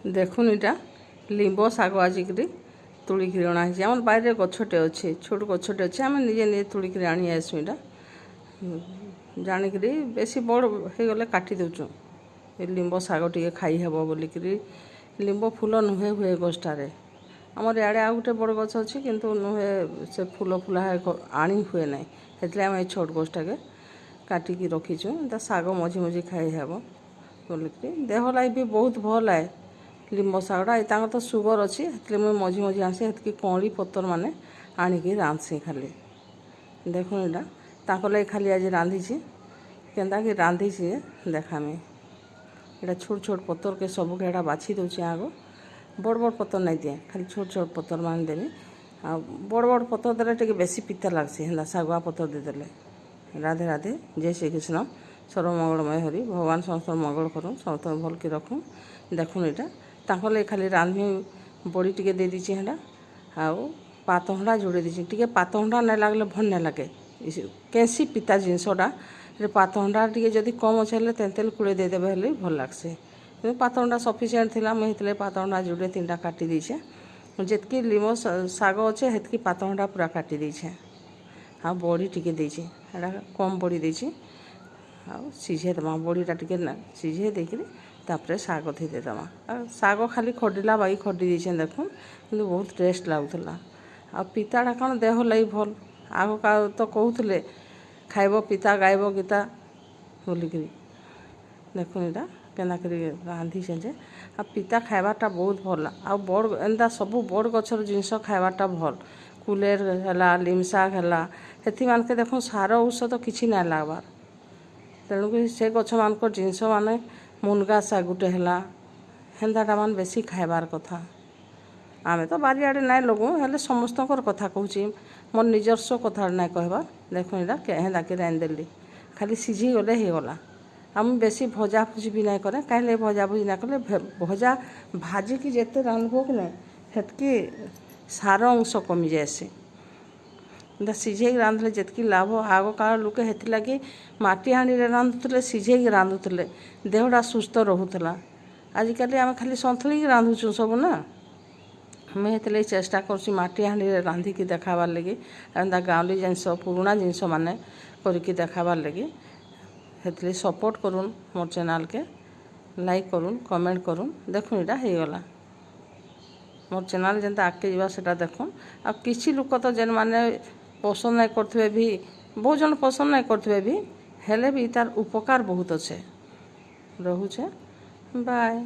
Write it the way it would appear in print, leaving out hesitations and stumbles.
देखुन इटा लिंब शाग आजिकी तुड़िक अणाई आम बाहर गछटे अच्छे छोट गछटे अच्छे आम निजे निजे तुड़िक आनी आसू इटा जाणिक बेसी बड़ हो गले काटी दौचु लिंब शाग टे खाई हेब बोलिक लिंब फूल नुहे हुए गछटारे आमर इे आउ गोटे बड़ गछ अच्छी किंतु नुहे से फूल फूला आनी हुए ना से आम छोट गछटा के काटिकी रखीचु शाग मझी मझी खाई हेब बोलिक देह लाई भी बहुत भल आए लिंब शागटा तो सुगर अच्छी मुझे मझी मझी आसी हेतु कणी पतर माने आणिकी रांधसी खाली देखो यहाँ लगे खाली आज रांधी केन्ता कि रांधी देखामी यहाँ छोट छोट पतर के सब के बाछी दूसरी आग बड़ बड़ पतर नहीं दिए खाली छोट छोट पतर मान देवी आ बड़ बड़ पतर देले टे बेसी पिता लगसी है शागुआ पतर देदेले। राधे राधे जय श्री कृष्ण सर्वमंगलमय हरि भगवान समस्त मंगल करूँ समस्त भल के रखूँ देखुन यहाँ लगे खाली रांधी बड़ी टे दे दीची है आउ पात हंडा जोड़े दीची टे पात हंडा नहीं लगले भल नहीं लगे कैसी पिता जिनसटा पात हंडा टे जदि कम अच्छे तेंतेल कूड़े देदेवे हेल्ले भल लगसे कि पात हंडा सफिसीयेंट थी मुझे पात हंडा जोड़े 3टा काटी देछे जितकी लिंब शाग अच्छे हेतकी पात हंडा पूरा काटी देछे हाँ बड़ी टे देछे कम बड़ी देछी आउ सीझे दमा बड़ीटा टे सीझे देकर तापर शाग थी देदमा शाग खाली खडिला बाई खडी देछे देखो कि बहुत टेस्ट लगुला आ पिताटा कौन देह लगी भल आग का तो कहते खाइब पिता गायब गीता बोलिक देखो यहाँ केना रांधी जे आ पिता खाइबाटा बहुत भल आ बड़ एंता सब बड़ गछर जिनस खाइबाटा भल कुलेर है लिम शाग है हेथि मानके देखो सार औषध किसी ना लगबार तेणुक से गछ मान जिनस मान मुनगा शाग गुटे है हेन्ताटा मान बेसी खाइबार कथा आमे तो बारियाड़े ना लगू हेल्ले समस्त कथा कहूँ मोर निजस्व कथा ना कहबार देखो यहाँ हेन्ता कि रांधिदेली खाली सीझी गले हो गला आम बेसी भजा भुजी भी ना करे कहीं भजा भुजी ना कले भजा भाजिकी जिते रांधब कि ना हेतकी सार अंश कमी जाएसी सीझे रांधले जितकी लाभ आग काल लोके हेती लगी माटी हाणी रांधुले सीझे रांधुले देहटा सुस्थ रोला आजिकल आम खाली सन्तुली रांधुचु सब ना मुझे चेष्टा करुँची माटी हाणी रांधिकी देखाबार लगी एंता गाँवली जिनस पुराणा जिनस माने करके देखाबार लगी हेतले सपोर्ट करूँ मोर चैनल के लाइक करूँ कमेंट करूँ देखो यहाँ हो गला मोर चैनल जेनता आगे जावा सेटा देखो आ किसी लोक तो जेन माने पसंद नहीं करते भी बहुत जन पसंद नहीं करते भी हेले भी तार उपकार बहुत अच्छे रोचे बाय।